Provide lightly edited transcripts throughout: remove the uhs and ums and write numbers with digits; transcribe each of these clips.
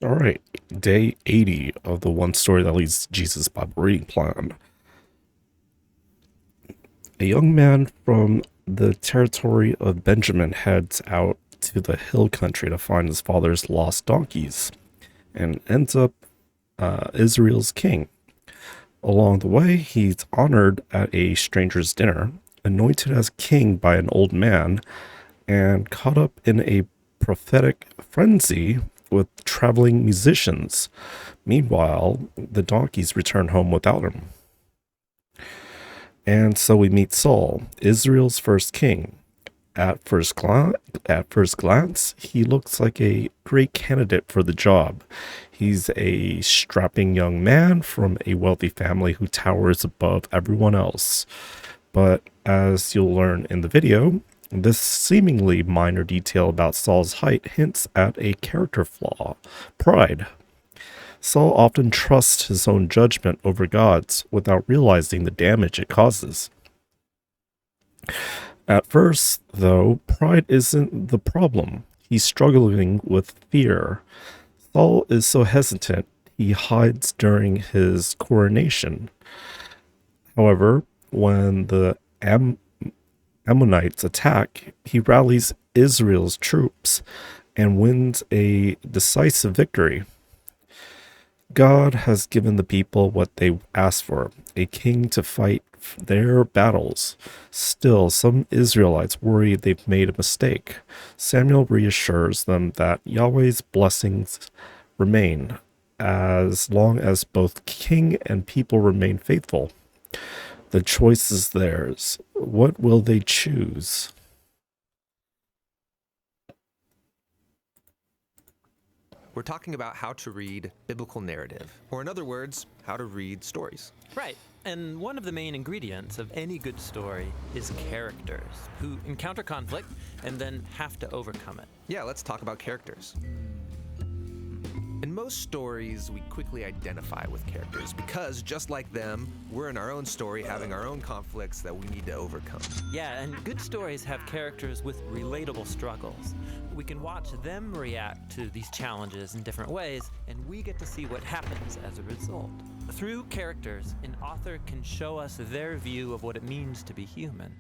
All right, day 80 of the One Story That Leads to Jesus Bible reading plan. A young man from the territory of Benjamin heads out to the hill country to find his father's lost donkeys and ends up Israel's king. Along the way, he's honored at a stranger's dinner, anointed as king by an old man, and caught up in a prophetic frenzy with traveling musicians. Meanwhile, the donkeys return home without him. And so we meet Saul, Israel's first king. At first glance, he looks like a great candidate for the job. He's a strapping young man from a wealthy family who towers above everyone else. But as you'll learn in the video, this seemingly minor detail about Saul's height hints at a character flaw: pride. Saul often trusts his own judgment over God's without realizing the damage it causes. At first, though, pride isn't the problem. He's struggling with fear. Saul is so hesitant, he hides during his coronation. However, when the Ammonites attack, he rallies Israel's troops and wins a decisive victory. God has given the people what they asked for, a king to fight their battles. Still, some Israelites worry they've made a mistake. Samuel reassures them that Yahweh's blessings remain as long as both king and people remain faithful. The choice is theirs. What will they choose? We're talking about how to read biblical narrative, or in other words, how to read stories. Right. And one of the main ingredients of any good story is characters who encounter conflict and then have to overcome it. Yeah, let's talk about characters. In most stories, we quickly identify with characters because, just like them, we're in our own story having our own conflicts that we need to overcome. Yeah, and good stories have characters with relatable struggles. We can watch them react to these challenges in different ways, and we get to see what happens as a result. Through characters, an author can show us their view of what it means to be human.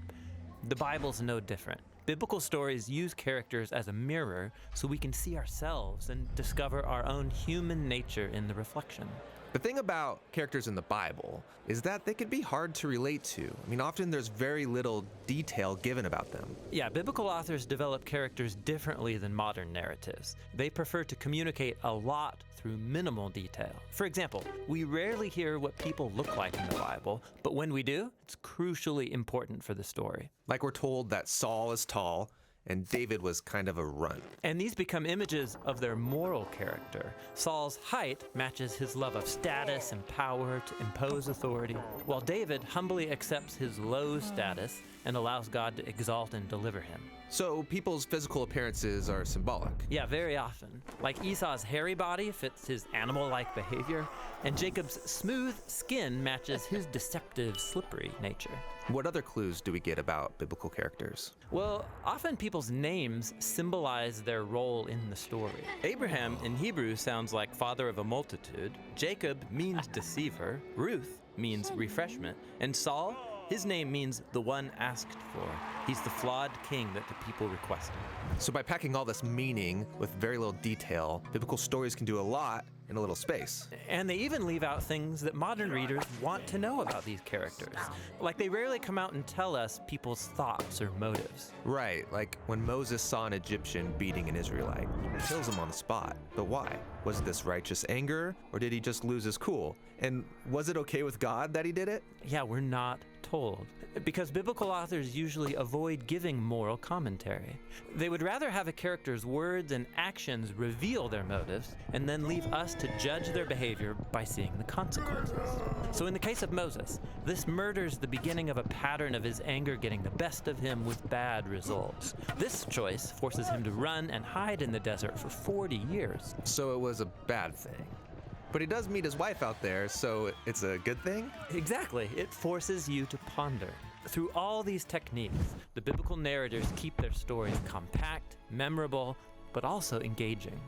The Bible's no different. Biblical stories use characters as a mirror so we can see ourselves and discover our own human nature in the reflection. The thing about characters in the Bible is that they can be hard to relate to. I mean, often there's very little detail given about them. Yeah, biblical authors develop characters differently than modern narratives. They prefer to communicate a lot through minimal detail. For example, we rarely hear what people look like in the Bible, but when we do, it's crucially important for the story. Like we're told that Saul is tall and David was kind of a runt. And these become images of their moral character. Saul's height matches his love of status and power to impose authority, while David humbly accepts his low status and allows God to exalt and deliver him. So people's physical appearances are symbolic. Yeah, very often. Like Esau's hairy body fits his animal-like behavior, and Jacob's smooth skin matches his deceptive, slippery nature. What other clues do we get about biblical characters? Well, often people's names symbolize their role in the story. Abraham in Hebrew sounds like father of a multitude, Jacob means deceiver, Ruth means refreshment, and Saul, his name means the one asked for. He's the flawed king that the people requested. So by packing all this meaning with very little detail, biblical stories can do a lot in a little space. And they even leave out things that modern readers want to know about these characters. Like they rarely come out and tell us people's thoughts or motives. Right, like when Moses saw an Egyptian beating an Israelite, he kills him on the spot. But why? Was this righteous anger, or did he just lose his cool? And was it okay with God that he did it? Yeah, we're not told. Because biblical authors usually avoid giving moral commentary. They would rather have a character's words and actions reveal their motives, and then leave us to judge their behavior by seeing the consequences. So in the case of Moses, this murders the beginning of a pattern of his anger getting the best of him with bad results. This choice forces him to run and hide in the desert for 40 years. So it was a bad thing. But he does meet his wife out there, so it's a good thing? Exactly. It forces you to ponder. Through all these techniques, the biblical narrators keep their stories compact, memorable, but also engaging.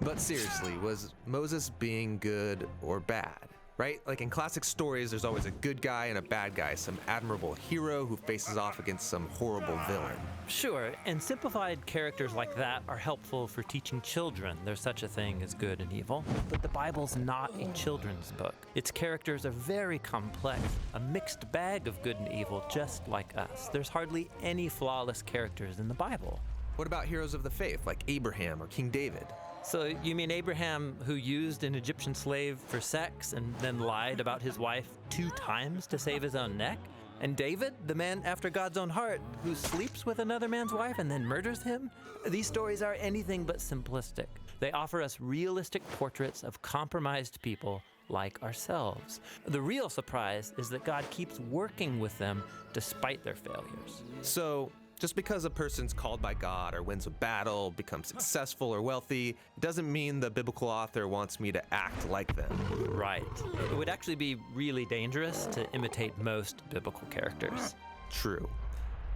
But seriously, was Moses being good or bad? Right? Like in classic stories, there's always a good guy and a bad guy, some admirable hero who faces off against some horrible villain. Sure, and simplified characters like that are helpful for teaching children there's such a thing as good and evil. But the Bible's not a children's book. Its characters are very complex, a mixed bag of good and evil, just like us. There's hardly any flawless characters in the Bible. What about heroes of the faith, like Abraham or King David? So you mean Abraham, who used an Egyptian slave for sex and then lied about his wife 2 times to save his own neck? And David, the man after God's own heart, who sleeps with another man's wife and then murders him? These stories are anything but simplistic. They offer us realistic portraits of compromised people like ourselves. The real surprise is that God keeps working with them despite their failures. So, just because a person's called by God or wins a battle, becomes successful or wealthy, doesn't mean the biblical author wants me to act like them. Right. It would actually be really dangerous to imitate most biblical characters. True.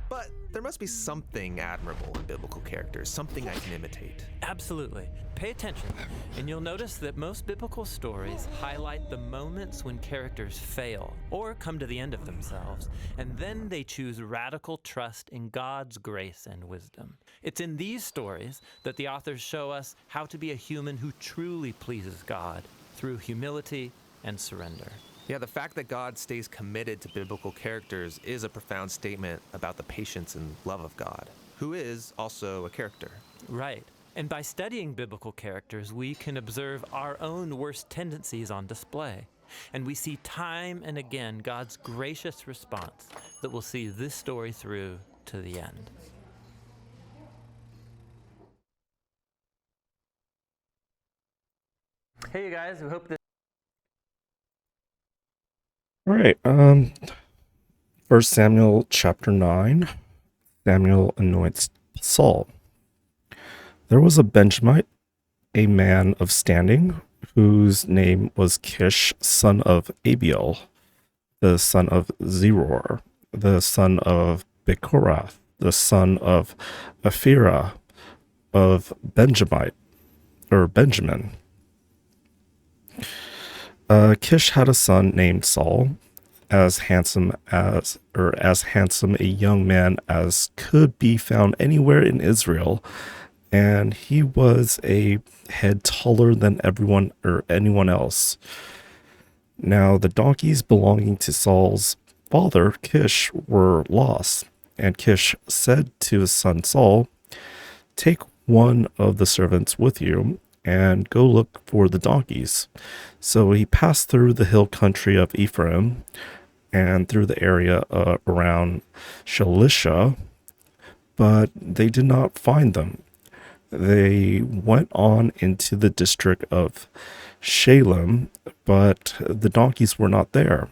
But there must be something admirable in biblical characters, something I can imitate. Absolutely. Pay attention, and you'll notice that most biblical stories highlight the moments when characters fail or come to the end of themselves, and then they choose radical trust in God's grace and wisdom. It's in these stories that the authors show us how to be a human who truly pleases God through humility and surrender. Yeah, the fact that God stays committed to biblical characters is a profound statement about the patience and love of God, who is also a character. Right. And by studying biblical characters, we can observe our own worst tendencies on display. And we see time and again God's gracious response that will see this story through to the end. Hey, you guys, we hope that. All right. 1 Samuel chapter 9. Samuel anoints Saul. There was a Benjamite, a man of standing, whose name was Kish, son of Abiel, the son of Zeror, the son of Bechorath, the son of Ephirah, of Benjamin. Kish had a son named Saul, as handsome a young man as could be found anywhere in Israel, and he was a head taller than anyone else. Now the donkeys belonging to Saul's father Kish were lost, and Kish said to his son Saul, "Take one of the servants with you and go look for the donkeys." So he passed through the hill country of Ephraim and through the area around Shalisha, but they did not find them. They went on into the district of Shalem, but the donkeys were not there.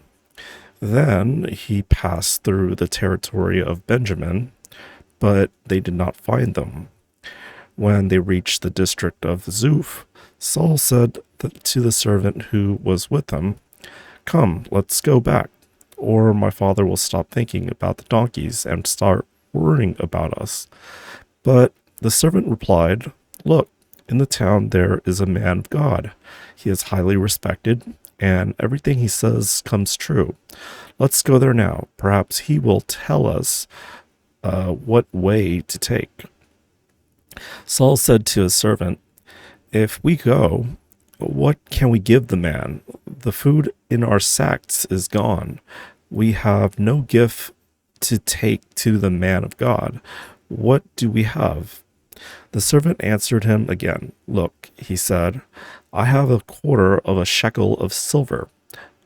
Then he passed through the territory of Benjamin, but they did not find them. When they reached the district of Zuph, Saul said to the servant who was with him, "Come, let's go back, or my father will stop thinking about the donkeys and start worrying about us." But the servant replied, "Look, in the town there is a man of God. He is highly respected, and everything he says comes true. Let's go there now. Perhaps he will tell us what way to take." Saul said to his servant, "If we go, what can we give the man? The food in our sacks is gone. We have no gift to take to the man of God. What do we have?" The servant answered him again. "Look," he said, "I have 1/4 of a shekel of silver.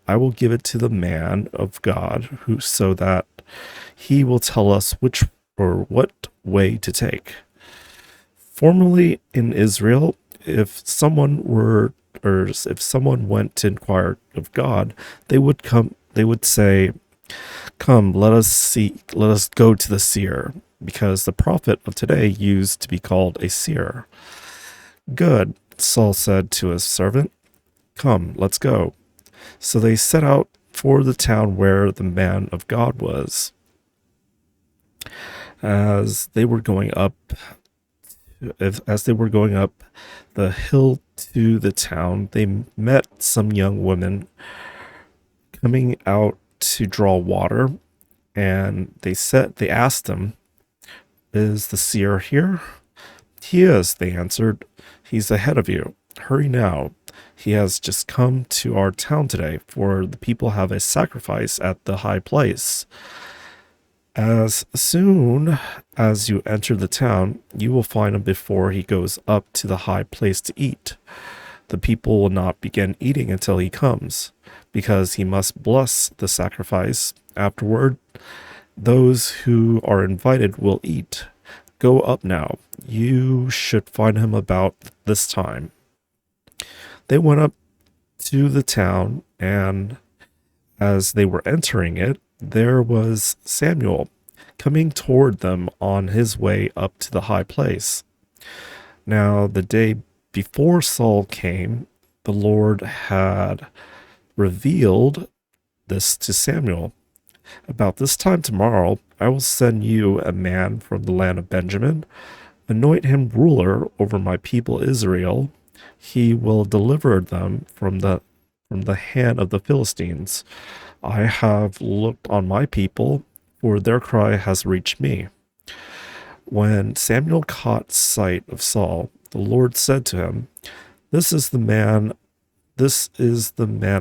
I will give it to the man of God, so that he will tell us which or what way to take." Formerly in Israel, if someone went to inquire of God, they would say, "Come, let us go to the seer," because the prophet of today used to be called a seer. "Good," Saul said to his servant, "Come, let's go." So they set out for the town where the man of God was. As they were going up as they were going up the hill to the town, they met some young women coming out to draw water, and they asked them, "Is the seer here?" "He is," they answered. "He's ahead of you. Hurry now. He has just come to our town today, for the people have a sacrifice at the high place. As soon as you enter the town, you will find him before he goes up to the high place to eat. The people will not begin eating until he comes, because he must bless the sacrifice. Afterward, those who are invited will eat. Go up now. You should find him about this time." They went up to the town, and as they were entering it, there was Samuel coming toward them on his way up to the high place. Now, the day before Saul came, the Lord had revealed this to Samuel. "About this time tomorrow, I will send you a man from the land of Benjamin. Anoint him ruler over my people Israel. He will deliver them from the hand of the Philistines. I have looked on my people, for their cry has reached me." When Samuel caught sight of Saul, the Lord said to him, This is the man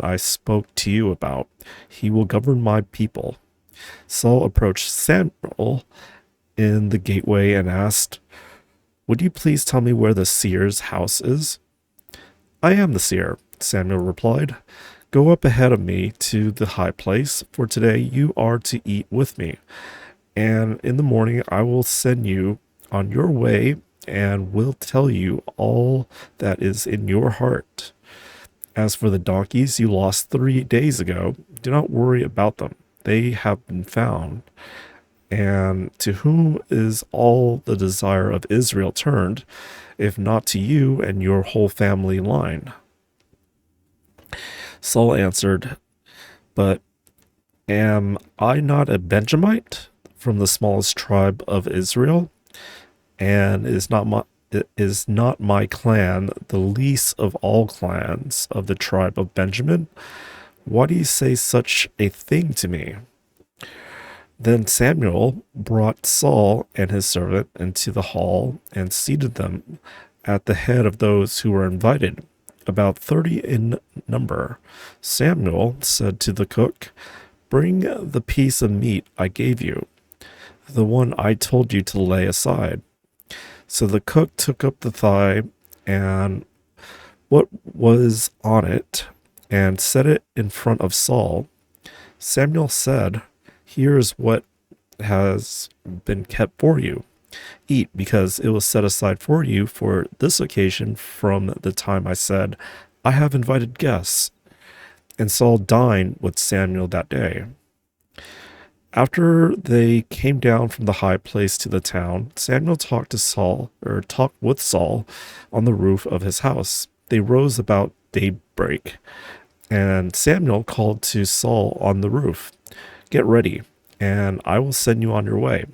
I spoke to you about. He will govern my people." Saul approached Samuel in the gateway and asked, "Would you please tell me where the seer's house is?" "I am the seer," Samuel replied. "Go up ahead of me to the high place, for today you are to eat with me. And in the morning I will send you on your way and will tell you all that is in your heart. As for the donkeys you lost 3 days ago, do not worry about them. They have been found. And to whom is all the desire of Israel turned, if not to you and your whole family line?" Saul answered, "But am I not a Benjamite from the smallest tribe of Israel? And is not my clan the least of all clans of the tribe of Benjamin? Why do you say such a thing to me?" Then Samuel brought Saul and his servant into the hall and seated them at the head of those who were invited, about 30 in number. Samuel said to the cook, "Bring the piece of meat I gave you, the one I told you to lay aside." So the cook took up the thigh and what was on it and set it in front of Saul. Samuel said, "Here is what has been kept for you. Eat, because it was set aside for you for this occasion from the time I said, 'I have invited guests.'" And Saul dined with Samuel that day. After they came down from the high place to the town, Samuel talked with Saul on the roof of his house. They rose about daybreak, and Samuel called to Saul on the roof, "Get ready, and I will send you on your way."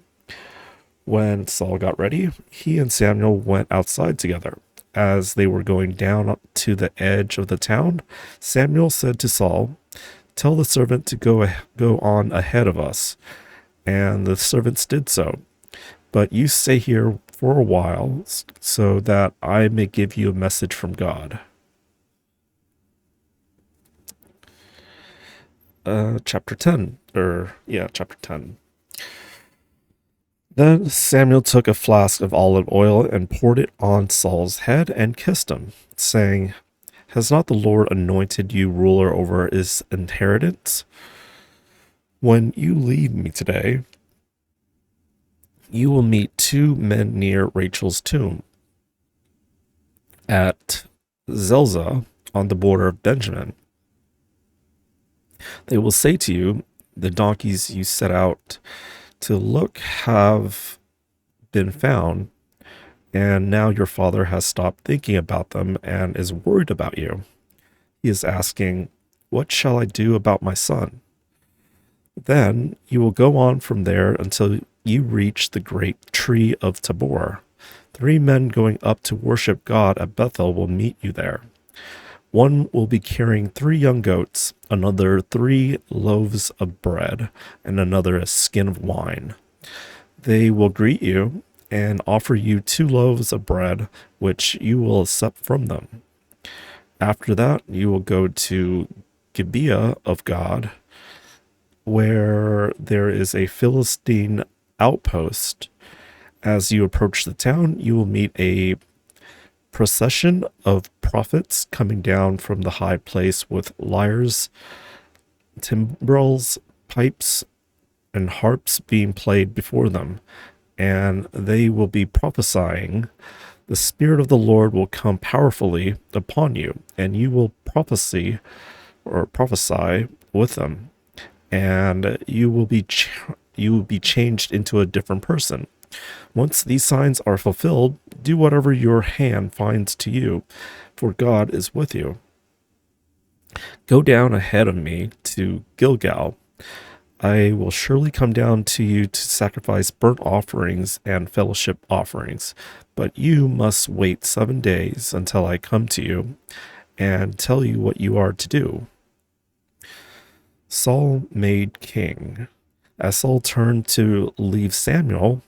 When Saul got ready, he and Samuel went outside together. As they were going down to the edge of the town, Samuel said to Saul, "Tell the servant to go on ahead of us." And the servants did so. "But you stay here for a while, so that I may give you a message from God." Chapter 10. Chapter 10. Then Samuel took a flask of olive oil and poured it on Saul's head and kissed him, saying, "Has not the Lord anointed you ruler over his inheritance? When you leave me today, you will meet 2 men near Rachel's tomb at Zelzah on the border of Benjamin. They will say to you, 'The donkeys you set out to look have been found, and now your father has stopped thinking about them and is worried about you. He is asking, what shall I do about my son?' Then you will go on from there until you reach the great tree of Tabor. 3 men going up to worship God at Bethel will meet you there. One will be carrying 3 young goats, another 3 loaves of bread, and another a skin of wine. They will greet you and offer you 2 loaves of bread, which you will accept from them. After that, you will go to Gibeah of God, where there is a Philistine outpost. As you approach the town, you will meet a procession of prophets coming down from the high place with lyres, timbrels, pipes, and harps being played before them, and they will be prophesying. The Spirit of the Lord will come powerfully upon you, and you will prophesy with them, and you will be changed into a different person. Once these signs are fulfilled, do whatever your hand finds to you, for God is with you. Go down ahead of me to Gilgal. I will surely come down to you to sacrifice burnt offerings and fellowship offerings, but you must wait 7 days until I come to you and tell you what you are to do. Saul made king. As Saul turned to leave Samuel,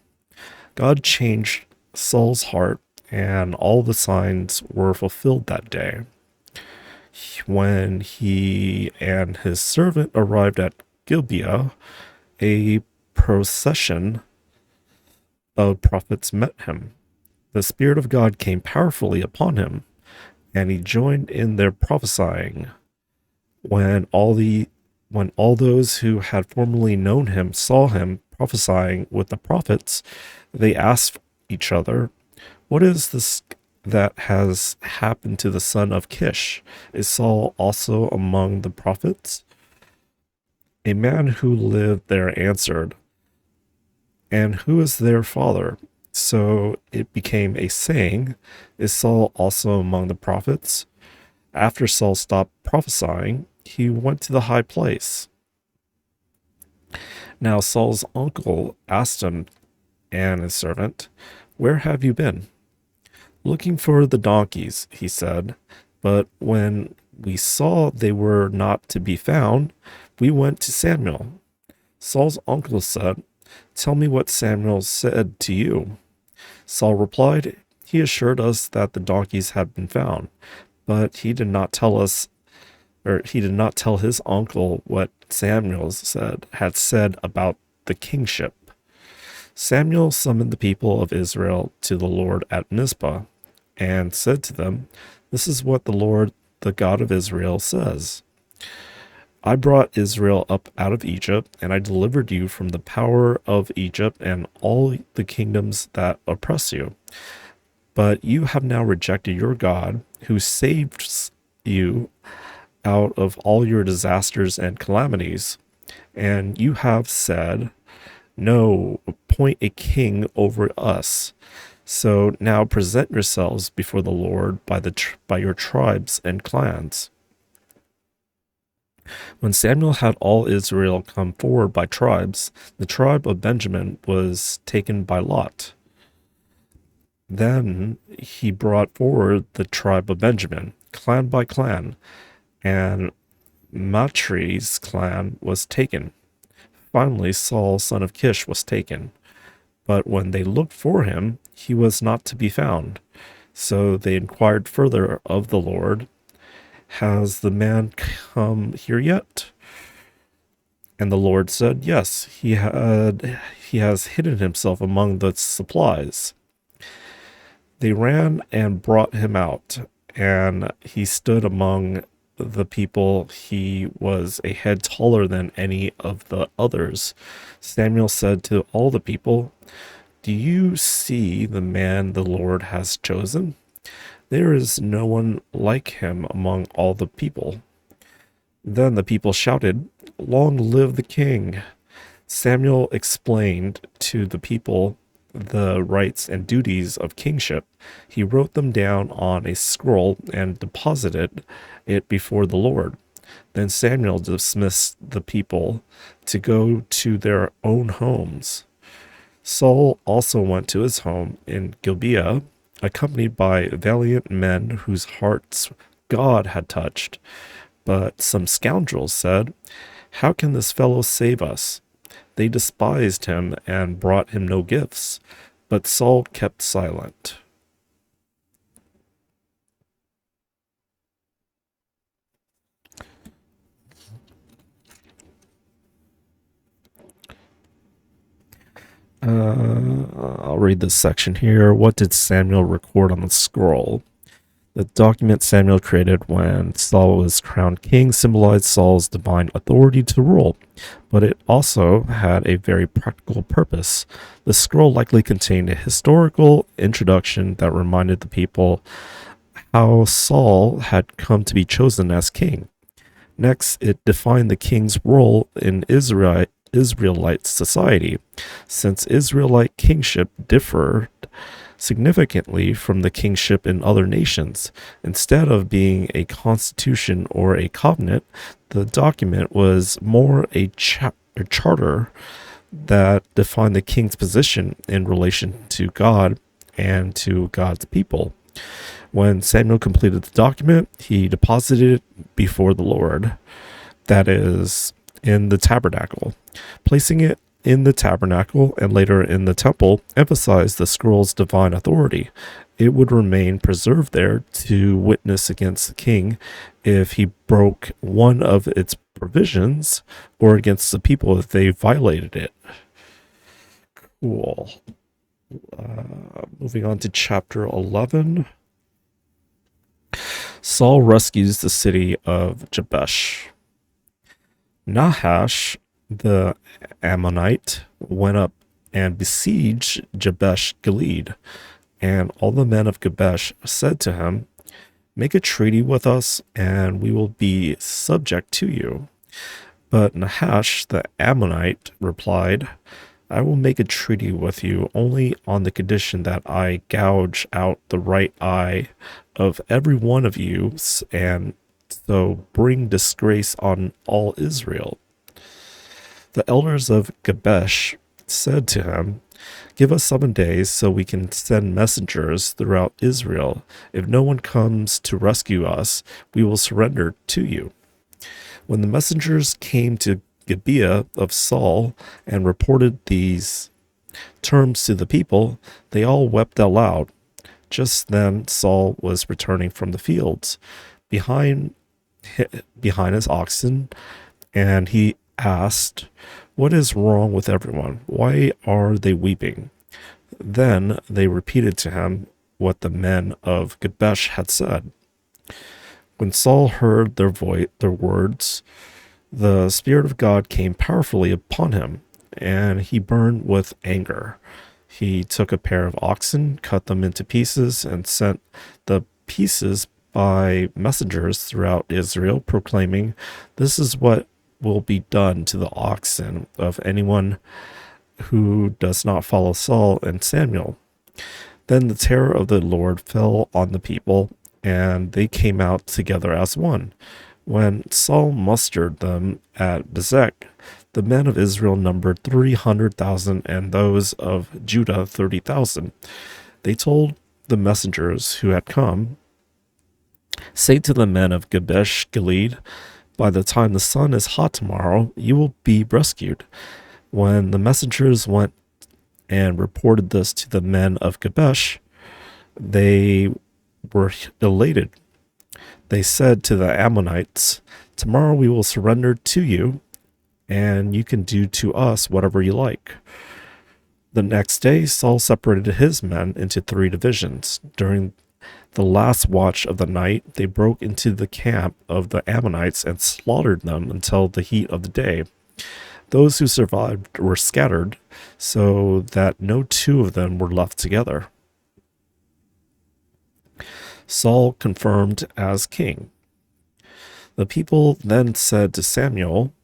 God changed Saul's heart, and all the signs were fulfilled that day. When he and his servant arrived at Gibeah, a procession of prophets met him. The Spirit of God came powerfully upon him, and he joined in their prophesying. When all those who had formerly known him saw him prophesying with the prophets, they asked each other, "What is this that has happened to the son of Kish? Is Saul also among the prophets?" A man who lived there answered, "And who is their father?" So it became a saying, "Is Saul also among the prophets?" After Saul stopped prophesying, he went to the high place. Now Saul's uncle asked him and his servant, "Where have you been?" "Looking for the donkeys," he said. "But when we saw they were not to be found, we went to Samuel." Saul's uncle said, "Tell me what Samuel said to you." Saul replied, "He assured us that the donkeys had been found, but he did not tell his uncle what Samuel had said about the kingship." Samuel summoned the people of Israel to the Lord at Mizpah and said to them, "This is what the Lord, the God of Israel, says. I brought Israel up out of Egypt, and I delivered you from the power of Egypt and all the kingdoms that oppress you. But you have now rejected your God, who saved you out of all your disasters and calamities. And you have said, 'No, appoint a king over us.' So now present yourselves before the Lord by your tribes and clans." When Samuel had all Israel come forward by tribes, the tribe of Benjamin was taken by lot. Then he brought forward the tribe of Benjamin, clan by clan, and Matri's clan was taken. Finally, Saul, son of Kish, was taken. But when they looked for him, he was not to be found. So they inquired further of the Lord, "Has the man come here yet?" And the Lord said, "Yes, he has hidden himself among the supplies." They ran and brought him out, and he stood among the people. He was a head taller than any of the others. Samuel said to all the people, "Do you see the man the Lord has chosen? There is no one like him among all the people." Then the people shouted, "Long live the king!" Samuel explained to the people the rights and duties of kingship. He wrote them down on a scroll and deposited it before the Lord. Then Samuel dismissed the people to go to their own homes. Saul also went to his home in Gibeah, accompanied by valiant men whose hearts God had touched. But some scoundrels said, "How can this fellow save us?" They despised him and brought him no gifts. But Saul kept silent. I'll read this section here. What did Samuel record on the scroll? The document Samuel created when Saul was crowned king symbolized Saul's divine authority to rule, but it also had a very practical purpose. The scroll likely contained a historical introduction that reminded the people how Saul had come to be chosen as king. Next, it defined the king's role in Israelite society, since Israelite kingship differed significantly from the kingship in other nations. Instead of being a constitution or a covenant, the document was more a charter that defined the king's position in relation to God and to God's people. When Samuel completed the document, he deposited it before the Lord, that is, in the tabernacle. Placing it in the tabernacle and later in the temple emphasized the scroll's divine authority. It would remain preserved there to witness against the king if he broke one of its provisions or against the people if they violated it. Cool. Moving on to chapter 11. Saul rescues the city of Jabesh. Nahash, the Ammonite, went up and besieged Jabesh Gilead, and all the men of Jabesh said to him, "Make a treaty with us, and we will be subject to you." But Nahash, the Ammonite, replied, "I will make a treaty with you only on the condition that I gouge out the right eye of every one of you, and so bring disgrace on all Israel." The elders of Jabesh said to him, "Give us 7 days so we can send messengers throughout Israel. If no one comes to rescue us, we will surrender to you." When the messengers came to Gibeah of Saul and reported these terms to the people, they all wept aloud. Just then Saul was returning from the fields behind his oxen, and he asked, "What is wrong with everyone? Why are they weeping?" Then they repeated to him what the men of Jabesh had said. When Saul heard their words, the Spirit of God came powerfully upon him, and he burned with anger. He took a pair of oxen, cut them into pieces, and sent the pieces by messengers throughout Israel, proclaiming, "This is what will be done to the oxen of anyone who does not follow Saul and Samuel." Then the terror of the Lord fell on the people, and they came out together as one. When Saul mustered them at Bezek, the men of Israel numbered 300,000 and those of Judah 30,000. They told the messengers who had come, "Say to the men of Jabesh Gilead, by the time the sun is hot tomorrow, you will be rescued." When the messengers went and reported this to the men of Jabesh, they were elated. They said to the Ammonites, "Tomorrow we will surrender to you, and you can do to us whatever you like." The next day, Saul separated his men into 3 divisions. During the last watch of the night, they broke into the camp of the Ammonites and slaughtered them until the heat of the day. Those who survived were scattered, so that no 2 of them were left together. Saul confirmed as king. The people then said to Samuel,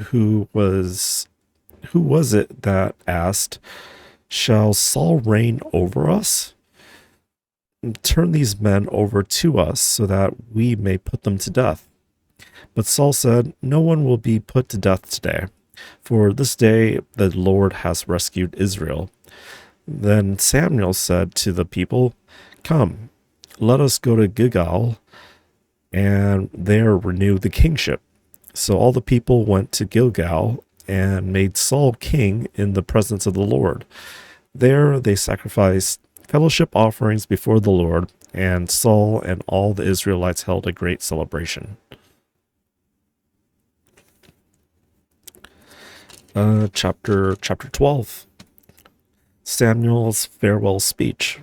who was it that asked, "Shall Saul reign over us? Turn these men over to us so that we may put them to death." But Saul said, "No one will be put to death today, for this day the Lord has rescued Israel." Then Samuel said to the people, "Come, let us go to Gilgal and there renew the kingship." So all the people went to Gilgal and made Saul king in the presence of the Lord. There they sacrificed fellowship offerings before the Lord, and Saul and all the Israelites held a great celebration. Chapter 12. Samuel's farewell speech.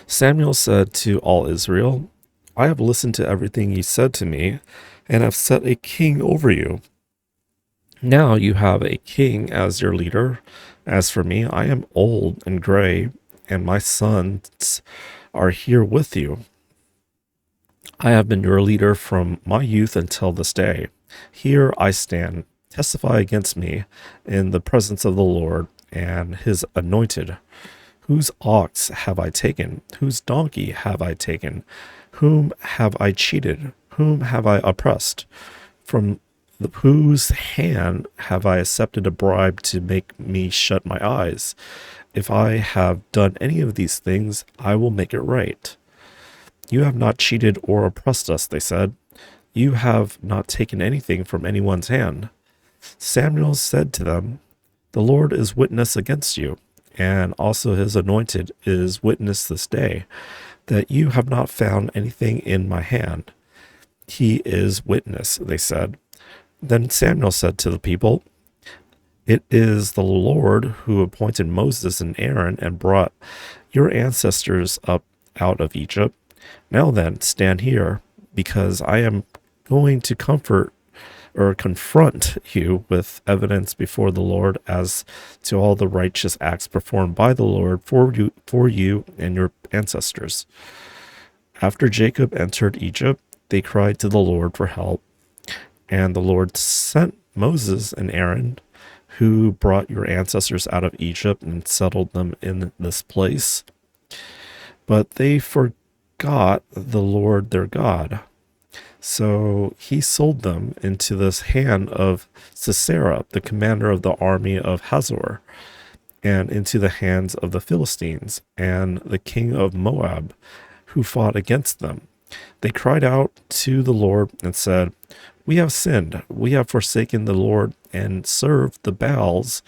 Samuel said to all Israel, "I have listened to everything you said to me, and have set a king over you. Now you have a king as your leader. As for me, I am old and gray, and my sons are here with you. I have been your leader from my youth until this day. Here I stand. Testify against me in the presence of the Lord and his anointed. Whose ox have I taken? Whose donkey have I taken? Whom have I cheated? Whom have I oppressed? From whose hand have I accepted a bribe to make me shut my eyes? If I have done any of these things, I will make it right." "You have not cheated or oppressed us," they said. "You have not taken anything from anyone's hand." Samuel said to them, "The Lord is witness against you, and also his anointed is witness this day, that you have not found anything in my hand." "He is witness," they said. Then Samuel said to the people, "It is the Lord who appointed Moses and Aaron and brought your ancestors up out of Egypt. Now then, stand here, because I am going to confront you with evidence before the Lord as to all the righteous acts performed by the Lord for you and your ancestors. After Jacob entered Egypt, they cried to the Lord for help, and the Lord sent Moses and Aaron, who brought your ancestors out of Egypt and settled them in this place. But they forgot the Lord their God. So he sold them into the hand of Sisera, the commander of the army of Hazor, and into the hands of the Philistines and the king of Moab, who fought against them. They cried out to the Lord and said, "We have sinned. We have forsaken the Lord and served the Baals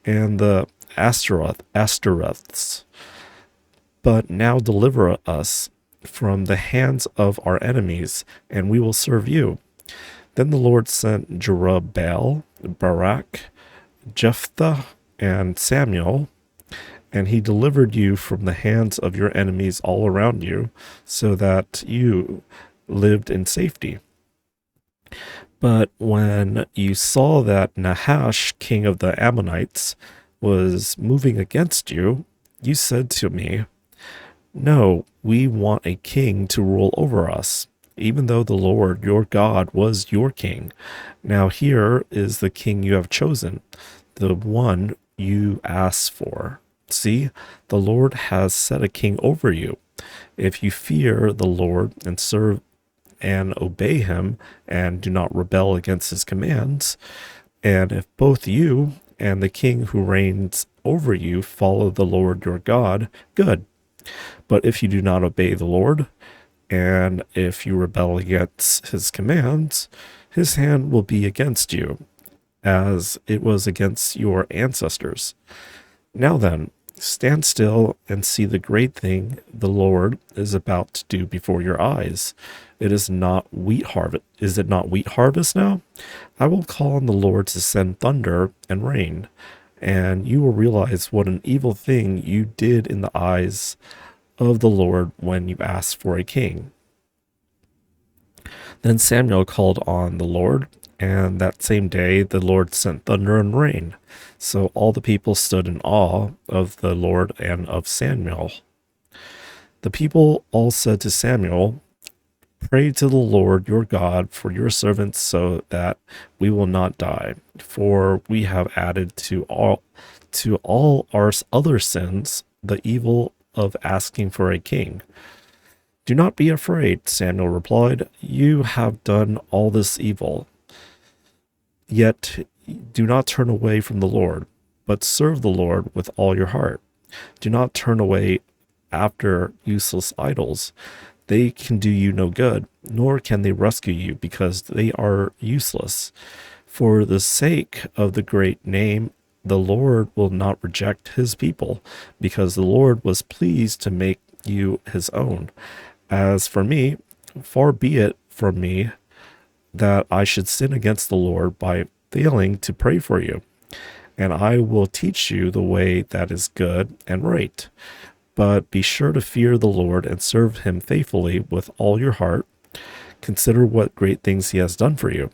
and the Ashtoreths. But now deliver us from the hands of our enemies, and we will serve you." Then the Lord sent Jerubbaal, Barak, Jephthah, and Samuel, and he delivered you from the hands of your enemies all around you, so that you lived in safety. But when you saw that Nahash, king of the Ammonites, was moving against you, you said to me, "No, we want a king to rule over us, even though the Lord your God was your king. Now here is the king you have chosen, the one you asked for. See, the Lord has set a king over you. If you fear the Lord and serve and obey him and do not rebel against his commands, and if both you and the king who reigns over you follow the Lord your God, good. But if you do not obey the Lord, and if you rebel against his commands, his hand will be against you, as it was against your ancestors. Now then, stand still and see the great thing the Lord is about to do before your eyes. Is it not wheat harvest now? I will call on the Lord to send thunder and rain, and you will realize what an evil thing you did in the eyes of the Lord when you asked for a king." Then Samuel called on the Lord, and that same day the Lord sent thunder and rain. So all the people stood in awe of the Lord and of Samuel. The people all said to Samuel, "Pray to the Lord your God for your servants so that we will not die, for we have added to all our other sins the evil of asking for a king." "Do not be afraid," Samuel replied. "You have done all this evil. Yet Do not turn away from the Lord, but serve the Lord with all your heart. Do not turn away after useless idols. They can do you no good, nor can they rescue you, because they are useless. For the sake of the great name, the Lord will not reject his people, because the Lord was pleased to make you his own. As for me, far be it from me that I should sin against the Lord by failing to pray for you. And I will teach you the way that is good and right. But be sure to fear the Lord and serve him faithfully with all your heart. Consider what great things he has done for you.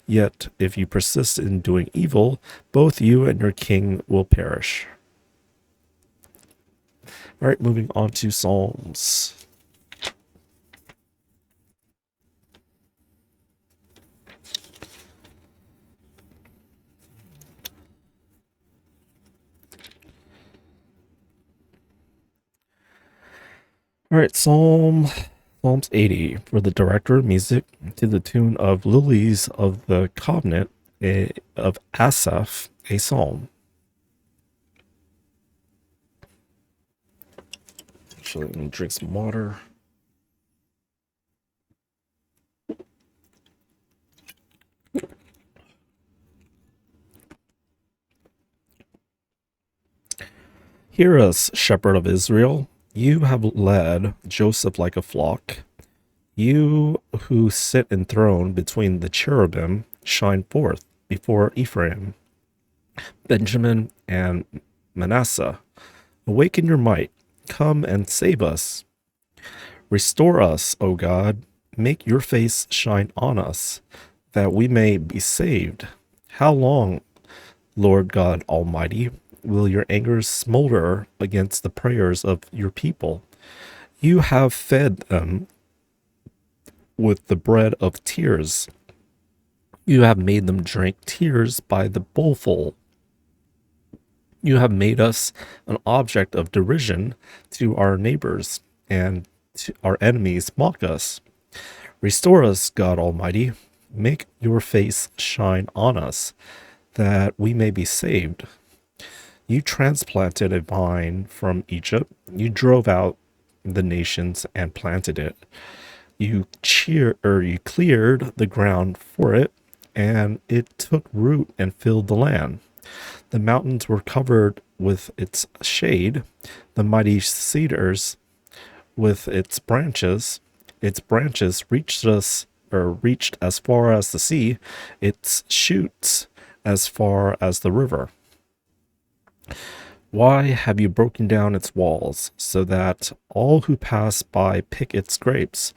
Yet, if you persist in doing evil, both you and your king will perish. All right, moving on to Psalms. All right, Psalms 80 for the director of music to the tune of Lilies of the Covenant of Asaph, a psalm. Actually, let me drink some water. Hear us, shepherd of Israel. You have led Joseph like a flock. You who sit enthroned between the cherubim shine forth before Ephraim, Benjamin, and Manasseh. Awaken your might. Come and save us. Restore us, O God. Make your face shine on us, that we may be saved. How long, Lord God Almighty, will your anger smolder against the prayers of your people? You have fed them with the bread of tears. You have made them drink tears by the bowlful. You have made us an object of derision to our neighbors, and to our enemies mock us. Restore us, God Almighty. Make your face shine on us, that we may be saved. You transplanted a vine from Egypt. You drove out the nations and planted it. You cleared the ground for it, and it took root and filled the land. The mountains were covered with its shade, the mighty cedars with its branches. Its branches reached as far as the sea, its shoots as far as the river. Why have you broken down its walls, so that all who pass by pick its grapes?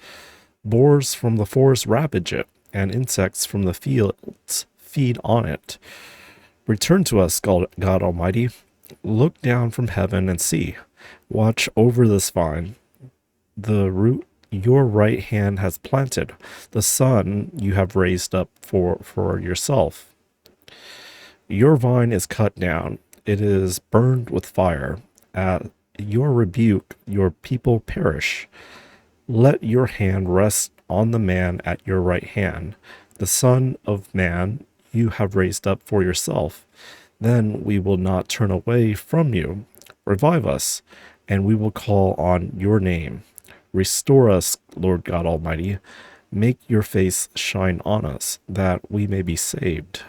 Boars from the forest ravage it, and insects from the fields feed on it. Return to us, God Almighty. Look down from heaven and see. Watch over this vine, the root your right hand has planted, the son you have raised up for yourself. Your vine is cut down. It is burned with fire. At your rebuke, your people perish. Let your hand rest on the man at your right hand, the Son of Man you have raised up for yourself. Then we will not turn away from you. Revive us, and we will call on your name. Restore us, Lord God Almighty. Make your face shine on us, that we may be saved.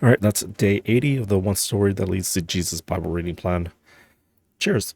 All right, that's day 80 of the One Story That Leads to Jesus Bible Reading Plan. Cheers.